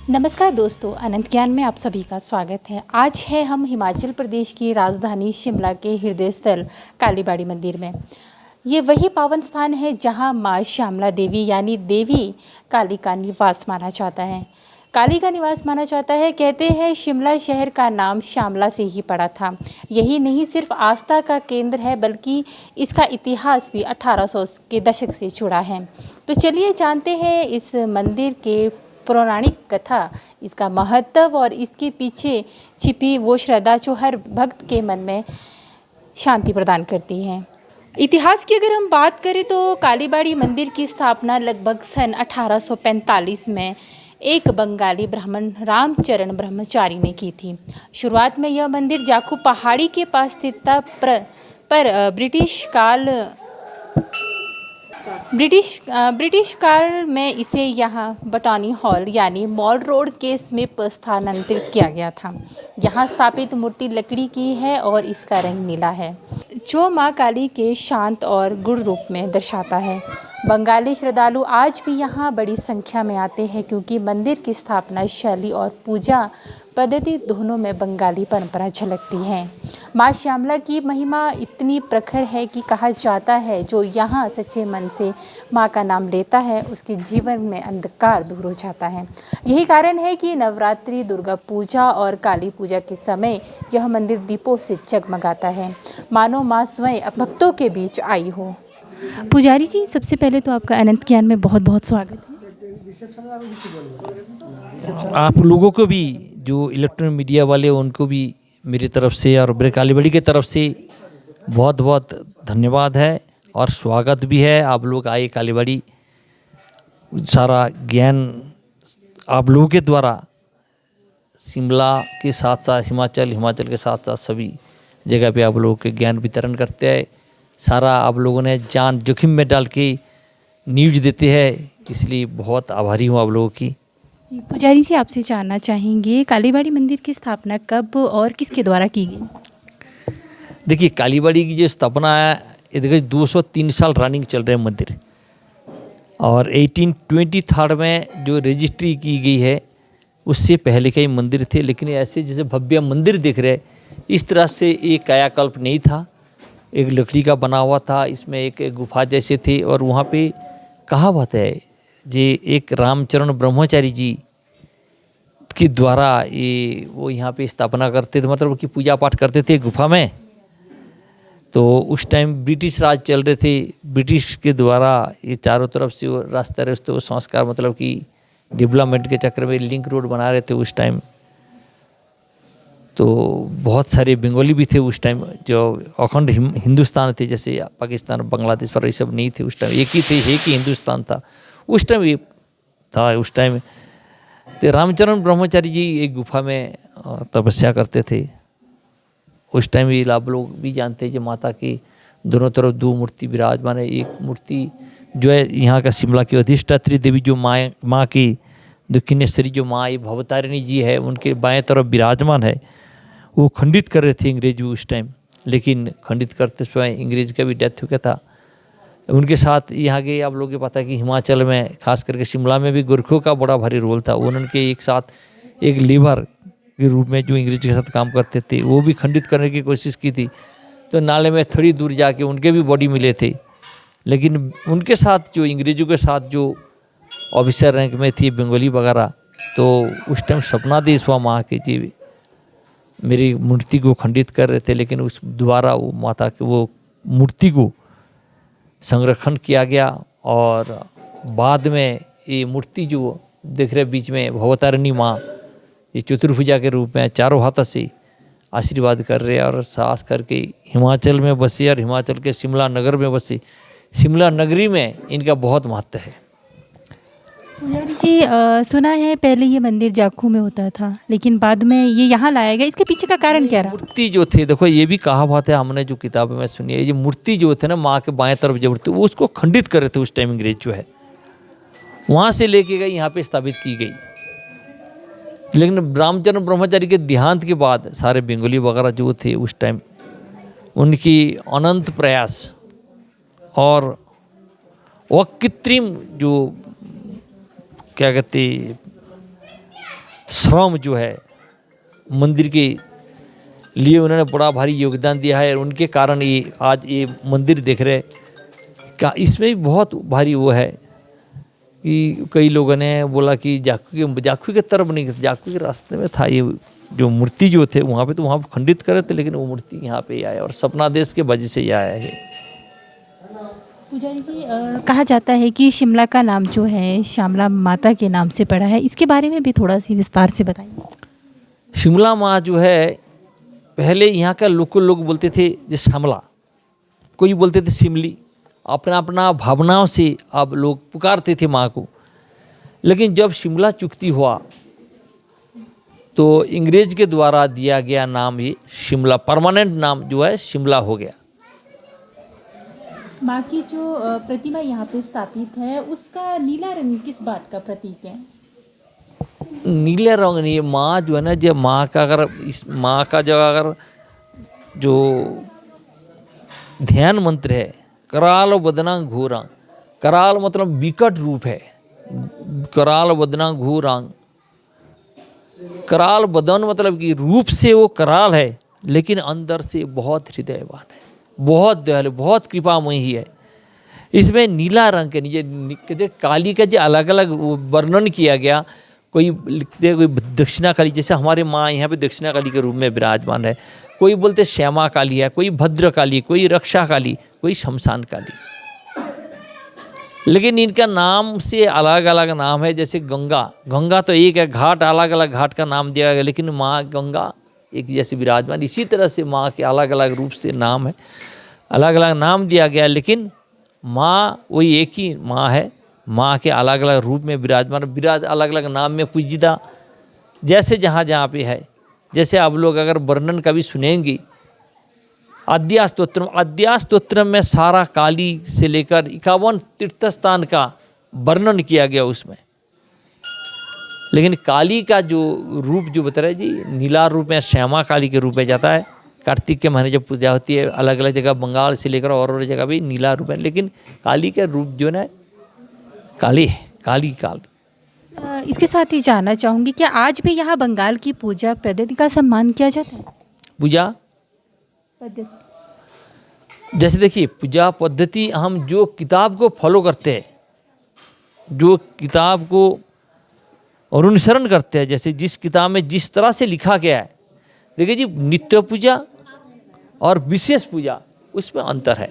नमस्कार दोस्तों, अनंत ज्ञान में आप सभी का स्वागत है। आज है हम हिमाचल प्रदेश की राजधानी शिमला के हृदय स्थल कालीबाड़ी मंदिर में। ये वही पावन स्थान है जहां माँ श्यामला देवी यानी देवी काली का निवास माना जाता है। काली का निवास माना जाता है। कहते हैं शिमला शहर का नाम श्यामला से ही पड़ा था। यही नहीं सिर्फ आस्था का केंद्र है बल्कि इसका इतिहास भी 1800 के दशक से जुड़ा है। तो चलिए जानते हैं इस मंदिर के पौराणिक कथा, इसका महत्व और इसके पीछे छिपी वो श्रद्धा जो हर भक्त के मन में शांति प्रदान करती है। इतिहास की अगर हम बात करें तो कालीबाड़ी मंदिर की स्थापना लगभग सन 1845 में एक बंगाली ब्राह्मण रामचरण ब्रह्मचारी ने की थी। शुरुआत में यह मंदिर जाखू पहाड़ी के पास स्थित था, पर ब्रिटिश काल में इसे यहाँ बटानी हॉल यानी मॉल रोड के समीप स्थानांतरित किया गया था। यहाँ स्थापित मूर्ति लकड़ी की है और इसका रंग नीला है, जो माँ काली के शांत और गुण रूप में दर्शाता है। बंगाली श्रद्धालु आज भी यहाँ बड़ी संख्या में आते हैं क्योंकि मंदिर की स्थापना शैली और पूजा पद्धति दोनों में बंगाली परंपरा झलकती है। माँ श्यामला की महिमा इतनी प्रखर है कि कहा जाता है जो यहाँ सच्चे मन से माँ का नाम लेता है उसके जीवन में अंधकार दूर हो जाता है। यही कारण है कि नवरात्रि, दुर्गा पूजा और काली पूजा के समय यह मंदिर दीपों से जगमगाता है, मानो माँ स्वयं भक्तों के बीच आई हो। पुजारी जी, सबसे पहले तो आपका अनंत ज्ञान में बहुत बहुत स्वागत है। आप लोगों को भी, जो इलेक्ट्रॉनिक मीडिया वाले, उनको भी मेरी तरफ से और मेरे कालीबाड़ी की तरफ से बहुत बहुत धन्यवाद है और स्वागत भी है। आप लोग आए कालीबाड़ी, सारा ज्ञान आप लोगों के द्वारा शिमला के साथ साथ हिमाचल के साथ साथ सभी जगह पे आप लोगों के ज्ञान वितरण करते हैं। सारा आप लोगों ने जान जोखिम में डाल के न्यूज देते हैं, इसलिए बहुत आभारी हूँ आप लोगों की। जी पुजारी जी, आपसे जानना चाहेंगे कालीबाड़ी मंदिर की स्थापना कब और किसके द्वारा की गई? देखिए, कालीबाड़ी की जो स्थापना है, ये देखिए 203 साल रनिंग चल रहे हैं मंदिर, और 1823 में जो रजिस्ट्री की गई है उससे पहले के ही मंदिर थे। लेकिन ऐसे जैसे भव्य मंदिर दिख रहे, इस तरह से एक कायाकल्प नहीं था। एक लकड़ी का बना हुआ था, इसमें एक गुफा जैसे थे, और वहाँ पे कहावत है जे एक रामचरण ब्रह्मचारी जी के द्वारा ये वो यहाँ पे स्थापना करते थे, मतलब कि पूजा पाठ करते थे गुफा में। तो उस टाइम ब्रिटिश राज चल रहे थे, ब्रिटिश के द्वारा ये चारों तरफ से वो रास्ते वो संस्कार, मतलब कि डेवलपमेंट के चक्कर में लिंक रोड बना रहे थे उस टाइम। तो बहुत सारे बंगाली भी थे उस टाइम, जो अखंड हिंदुस्तान थे, जैसे पाकिस्तान, बांग्लादेश पर ये सब नहीं थे उस टाइम, एक ही थे, एक ही हिंदुस्तान था उस टाइम। ये था उस टाइम। तो रामचरण ब्रह्मचारी जी एक गुफा में तपस्या करते थे उस टाइम। ये आप लोग भी जानते हैं, जो माता की दोनों तरफ दो मूर्ति विराजमान है। एक मूर्ति जो है यहाँ का शिमला की अधिष्ठात्री देवी, जो माँ की दक्षिणेश्वरी जो माँ ये भवतारिणी जी है, उनके बाएं तरफ विराजमान है। वो खंडित कर रहे थे अंग्रेज उस टाइम, लेकिन खंडित करते समय अंग्रेज का भी डेथ हो गया था। उनके साथ यहाँ के आप लोगों को पता है कि हिमाचल में, खास करके शिमला में भी गोरखों का बड़ा भारी रोल था। उनके एक साथ एक लेबर के रूप में जो अंग्रेज के साथ काम करते थे, वो भी खंडित करने की कोशिश की थी। तो नाले में थोड़ी दूर जाके उनके भी बॉडी मिले थे, लेकिन उनके साथ जो अंग्रेजों के साथ जो ऑफिसर रैंक में थी बंगाली वगैरह, तो उस टाइम सपना देश हुआ माँ के जी मेरी मूर्ति को खंडित कर रहे थे, लेकिन उस द्वारा वो माता के वो मूर्ति को संरक्षण किया गया। और बाद में ये मूर्ति जो देख रहे बीच में भवतारिणी माँ, ये चतुर्भुजा के रूप में चारों हाथों से आशीर्वाद कर रहे हैं, और खास करके हिमाचल में बसे और हिमाचल के शिमला नगर में बसे, शिमला नगरी में इनका बहुत महत्व है। पुजारी जी, सुना है पहले ये मंदिर जाखू में होता था, लेकिन बाद में ये यहाँ लाया गया। इसके पीछे का कारण क्या रहा? मूर्ति जो थे, देखो ये भी कहा बात है, हमने जो किताब में सुनी है, ये मूर्ति जो थे ना माँ के बाएं तरफ जो मूर्ति, वो उसको खंडित कर रहे थे उस टाइम अंग्रेज जो है, वहाँ से लेके गई यहाँ पे स्थापित की गई। लेकिन रामचरण ब्रह्मचारी के देहांत के बाद सारे बंगाली वगैरह जो थे उस टाइम, उनकी अनंत प्रयास और वह कृत्रिम जो क्या कहते श्रम जो है मंदिर के लिए उन्होंने बड़ा भारी योगदान दिया है और उनके कारण ये आज ये मंदिर देख रहे का इसमें भी बहुत भारी वो है कि कई लोगों ने बोला कि जाखू के तरफ नहीं, जाखू के रास्ते में था ये जो मूर्ति जो थे वहाँ पे, तो वहाँ खंडित करे थे, लेकिन वो मूर्ति यहाँ पे आया और सपना देश के वजह से ये आया है। पुजारी जी, कहा जाता है कि शिमला का नाम जो है श्यामला माता के नाम से पड़ा है, इसके बारे में भी थोड़ा सी विस्तार से बताइए। शिमला माँ जो है पहले यहाँ का लोकल लोग बोलते थे जो श्यामला, कोई बोलते थे शिमली, अपना अपना भावनाओं से अब लोग पुकारते थे माँ को। लेकिन जब शिमला चुक्ति हुआ तो अंग्रेज के द्वारा दिया गया नाम ही शिमला, परमानेंट नाम जो है शिमला हो गया। माँ की जो प्रतिमा यहाँ पे स्थापित है उसका नीला रंग किस बात का प्रतीक है? नीले रंग नहीं, माँ जो है ना, जब माँ का अगर इस माँ का जो अगर जो ध्यान मंत्र है कराल बदनांग घोरांग, कराल मतलब विकट रूप है, कराल बदनांग घोरांग, कराल बदन मतलब कि रूप से वो कराल है लेकिन अंदर से बहुत हृदयवान है, बहुत दयालु, बहुत कृपामयी है। इसमें नीला रंग के नीचे काली का जो अलग अलग वर्णन किया गया, कोई लिखते कोई दक्षिणा काली, जैसे हमारे माँ यहाँ पे दक्षिणा काली के रूप में विराजमान है, कोई बोलते श्यामा काली है, कोई भद्र काली, कोई रक्षा काली, कोई शमशान काली। लेकिन इनका नाम से अलग अलग नाम है। जैसे गंगा, गंगा तो एक है, घाट अलग अलग घाट का नाम दिया गया, लेकिन माँ गंगा एक जैसे विराजमान। इसी तरह से माँ के अलग अलग रूप से नाम है, अलग अलग नाम दिया गया, लेकिन माँ वही एक ही माँ है। माँ के अलग अलग रूप में विराजमान, अलग अलग नाम में पूजिता, जैसे जहाँ जहाँ पे है। जैसे आप लोग अगर वर्णन कभी सुनेंगे अद्यास्तोत्रम में सारा काली से लेकर 51 तीर्थस्थान का वर्णन किया गया उसमें। लेकिन काली का जो रूप जो बता रहे जी, नीला रूप में श्यामा काली के रूप में जाता है। कार्तिक के महीने जब पूजा होती है, अलग अलग जगह बंगाल से लेकर और जगह भी नीला रूप है, लेकिन काली का रूप जो है काली है, काली काल। इसके साथ ही जानना चाहूँगी, क्या आज भी यहाँ बंगाल की पूजा पद्धति का सम्मान किया जाता है? पूजा पद्धति जैसे देखिए, पूजा पद्धति हम जो किताब को फॉलो करते हैं, जो किताब को अनुसरण करते हैं, जैसे जिस किताब में जिस तरह से लिखा गया है। देखिए जी, नित्य पूजा और विशेष पूजा उसमें अंतर है।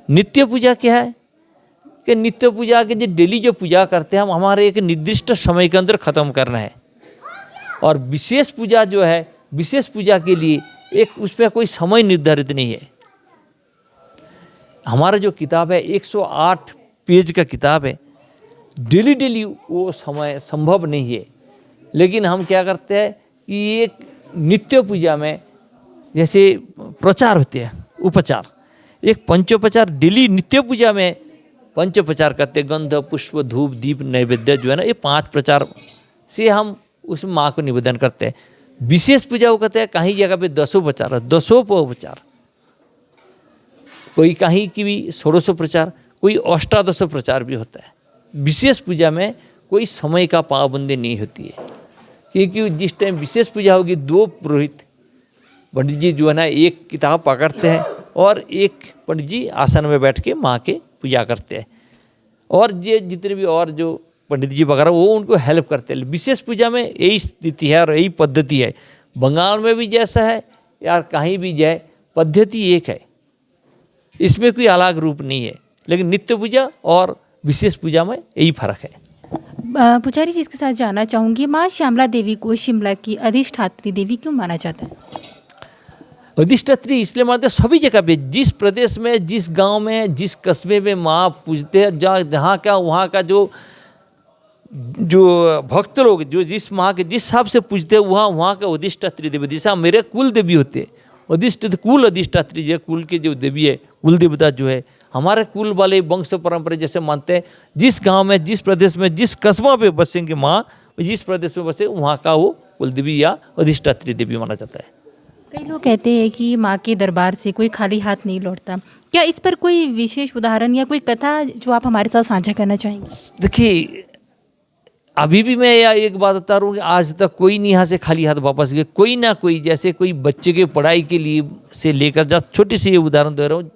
नित्य पूजा क्या है कि नित्य पूजा के जो डेली जो पूजा करते हैं हम, हमारे एक निर्दिष्ट समय के अंदर ख़त्म करना है। और विशेष पूजा जो है, विशेष पूजा के लिए एक उसमें कोई समय निर्धारित नहीं है। हमारा जो किताब है 108 पेज का किताब है, डेली वो समय संभव नहीं है। लेकिन हम क्या करते हैं कि एक नित्य पूजा में जैसे प्रचार होते हैं, उपचार, एक पंचोपचार डेली नित्य पूजा में पंचोपचार करते, गंध पुष्प धूप दीप नैवेद्य जो है ना, ये 5 प्रचार से हम उस माँ को निवेदन करते हैं। विशेष पूजा वो कहते हैं कहीं जगह पे 10 प्रचार, 10 उपचार, कोई कहीं की भी 16 प्रचार, कोई 18 प्रचार भी होता है। विशेष पूजा में कोई समय का पाबंदी नहीं होती है, क्योंकि जिस टाइम विशेष पूजा होगी 2 पुरोहित पंडित जी जो है ना एक किताब पकड़ते हैं और एक पंडित जी आसन में बैठ के माँ के पूजा करते हैं, और ये जितने भी और जो पंडित जी वगैरह वो उनको हेल्प करते हैं। विशेष पूजा में यही स्थिति है और यही पद्धति है। बंगाल में भी जैसा है या कहीं भी जाए, पद्धति एक है, इसमें कोई अलग रूप नहीं है। लेकिन नित्य पूजा और विशेष पूजा में यही फर्क है। पुजारी जी, इसके साथ जानना चाहूँगी, माँ श्यामला देवी को शिमला की अधिष्ठात्री देवी क्यों माना जाता है? अधिष्ठात्री इसलिए मानते हैं, सभी जगह पे, जिस प्रदेश में, जिस गांव में, जिस कस्बे में माँ पूजते हैं, जहाँ का वहाँ का जो भक्त लोग जो जिस माँ के जिस हिसाब से पूजते हैं, वहाँ का अधिष्ठात्री देवी, जैसा मेरे कुल देवी होते हैं, कुल अधिष्ठात्री जो कुल के जो देवी है, कुल देवता जो है, हमारे कुल वाले वंश परंपरा जैसे मानते हैं, जिस गांव में, जिस प्रदेश में, जिस कस्बा पे बसेंगे माँ, जिस प्रदेश में बसे वहाँ का वो कुल देवी या अधिष्ठात्री देवी माना जाता है। कई लोग कहते हैं कि माँ के दरबार से कोई खाली हाथ नहीं लौटता, क्या इस पर कोई विशेष उदाहरण या कोई कथा जो आप हमारे साथ साझा करना चाहेंगे? देखिए, अभी भी मैं यह एक बात बता रहा हूँ कि आज तक कोई नहीं यहाँ से खाली हाथ वापस गए। कोई ना कोई, जैसे कोई बच्चे के पढ़ाई के लिए से लेकर, जब छोटी सी ये उदाहरण दे रहा हूँ,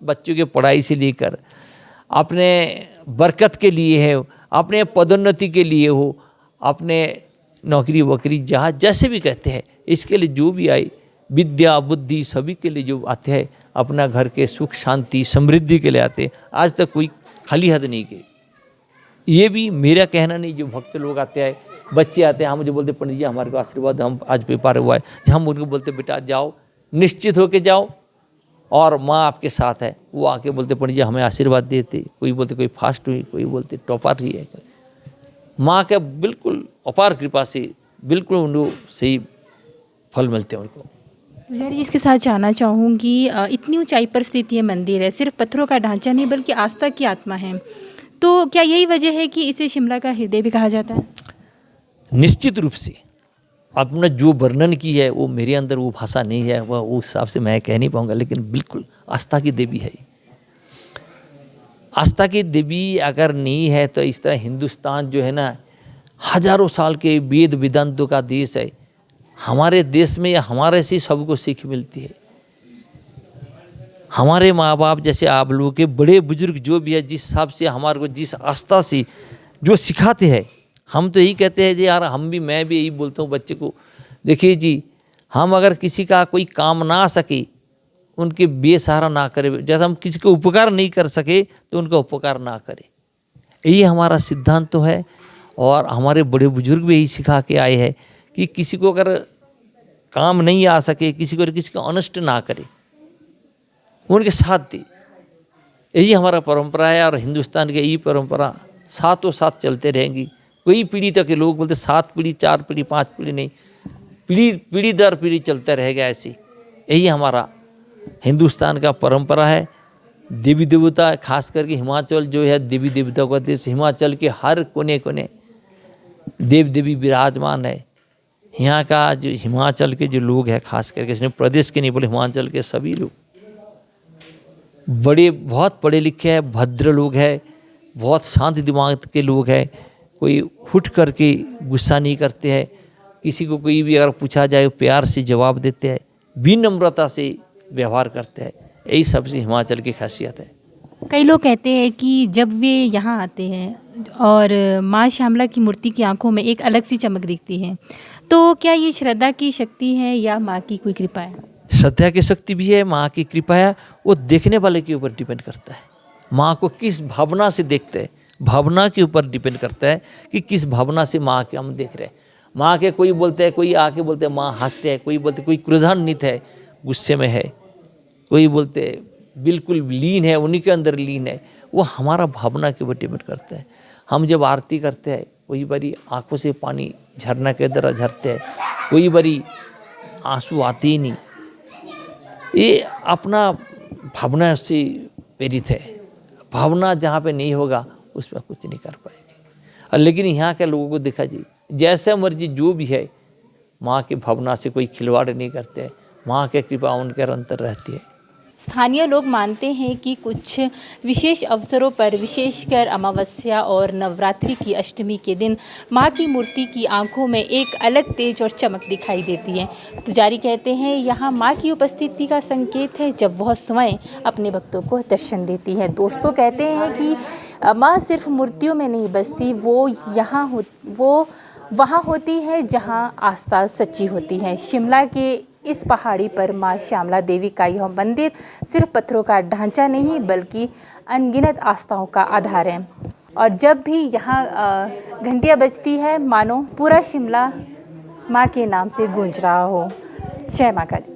बच्चों के पढ़ाई से लेकर अपने बरकत के लिए है, अपने पदोन्नति के लिए हो, अपने नौकरी वोकरी जहाँ जैसे भी कहते हैं, इसके लिए जो भी आए, विद्या बुद्धि सभी के लिए जो आते हैं, अपना घर के सुख शांति समृद्धि के लिए आते हैं। आज तक कोई खाली हाथ नहीं गए। ये भी मेरा कहना नहीं, जो भक्त लोग आते हैं, बच्चे आते हैं, हम मुझे बोलते पंडित जी हमारे को आशीर्वाद, हम आज पेपर हुआ है, हम उनको बोलते बेटा जाओ, निश्चित होके जाओ और माँ आपके साथ है। वो आके बोलते पंडित जी हमें आशीर्वाद देते, कोई बोलते कोई फास्ट हुई, कोई बोलते टॉपर ही है। माँ के बिल्कुल अपार कृपा से बिल्कुल उनको सही फल मिलते हैं उनको। पुजारी जी, इसके साथ जानना चाहूँगी, इतनी ऊंचाई पर स्थित ये मंदिर है, सिर्फ पत्थरों का ढांचा नहीं बल्कि आस्था की आत्मा है, तो क्या यही वजह है कि इसे शिमला का हृदय भी कहा जाता है? निश्चित रूप से आपने जो वर्णन की है वो मेरे अंदर वो भाषा नहीं है, वह उस हिसाब से मैं कह नहीं पाऊंगा, लेकिन बिल्कुल आस्था की देवी है। आस्था की देवी अगर नहीं है तो इस तरह हिंदुस्तान जो है ना, हजारों साल के वेद वेदांतों का देश है। हमारे देश में या हमारे से सबको सीख मिलती है। हमारे माँ बाप जैसे आप लोगों के बड़े बुजुर्ग जो भी है, जिस हिसाब से हमारे को जिस आस्था से जो सिखाते हैं, हम तो यही कहते हैं जी यार, हम भी, मैं भी यही बोलता हूँ बच्चे को, देखिए जी, हम अगर किसी का कोई काम ना सके उनके बेसहारा ना करें, जैसे हम किसी को उपकार नहीं कर सके तो उनका उपकार ना करें। यही हमारा सिद्धांत तो है। और हमारे बड़े बुजुर्ग भी यही सिखा के आए हैं कि किसी को अगर काम नहीं आ सके, किसी को अनिष्ट ना करे, उनके साथ दे। यही हमारा परंपरा है और हिंदुस्तान की यही परंपरा साथों साथ चलते रहेंगी। कोई पीढ़ी तक के लोग बोलते 7 पीढ़ी 4 पीढ़ी 5 पीढ़ी नहीं, पीढ़ी दर पीढ़ी चलता रहेगा ऐसे। यही हमारा हिंदुस्तान का परंपरा है। देवी देवता, खास करके हिमाचल जो है देवी देवता का देश, हिमाचल के हर कोने कोने देव देवी विराजमान है। यहाँ का जो हिमाचल के जो लोग हैं, खास करके इसने प्रदेश के नहीं बोले, हिमाचल के सभी लोग बहुत पढ़े लिखे हैं, भद्र लोग हैं, बहुत शांत दिमाग के लोग हैं। कोई हुट करके गुस्सा नहीं करते हैं। किसी को कोई भी अगर पूछा जाए प्यार से जवाब देते हैं, विनम्रता से व्यवहार करते हैं। यही सबसे हिमाचल की खासियत है। कई लोग कहते हैं कि जब वे यहाँ आते हैं और माँ श्यामला की मूर्ति की आंखों में एक अलग सी चमक दिखती है, तो क्या ये श्रद्धा की शक्ति है या माँ की कोई कृपा है? श्रद्धा की शक्ति भी है, माँ की कृपा है। वो देखने वाले के ऊपर डिपेंड करता है। माँ को किस भावना से देखते हैं, भावना के ऊपर डिपेंड करता है कि किस भावना से माँ के हम देख रहे हैं। माँ के कोई बोलते हैं, कोई आके बोलते हैं माँ हंसते हैं, कोई बोलते कोई क्रोधान्वित है, गुस्से में है, कोई बोलते बिल्कुल लीन है, उन्हीं के अंदर लीन है। वो हमारा भावना के ऊपर डिपेंड करता है। हम जब आरती करते हैं, कोई बारी आंखों से पानी झरना के तरह झरते हैं, कोई बारी आंसू आते ही नहीं। ये अपना भावना से प्रेरित है। भावना जहाँ पे नहीं होगा उस पर कुछ नहीं कर पाएंगे। लेकिन यहाँ के लोगों को देखा जी, जैसे मर्जी जो भी है, माँ की भावना से कोई खिलवाड़ नहीं करते। माँ की कृपा उनके अंतर रहती है। स्थानीय लोग मानते हैं कि कुछ विशेष अवसरों पर, विशेषकर अमावस्या और नवरात्रि की अष्टमी के दिन, माँ की मूर्ति की आंखों में एक अलग तेज और चमक दिखाई देती है। पुजारी कहते हैं यहाँ माँ की उपस्थिति का संकेत है जब वह स्वयं अपने भक्तों को दर्शन देती है। दोस्तों कहते हैं कि माँ सिर्फ मूर्तियों में नहीं बसती, वो वहाँ होती है जहाँ आस्था सच्ची होती है। शिमला के इस पहाड़ी पर माँ श्यामला देवी का यह मंदिर सिर्फ पत्थरों का ढांचा नहीं बल्कि अनगिनत आस्थाओं का आधार है। और जब भी यहाँ घंटियाँ बजती है, मानो पूरा शिमला माँ के नाम से गूंज रहा हो। जय माँ काली।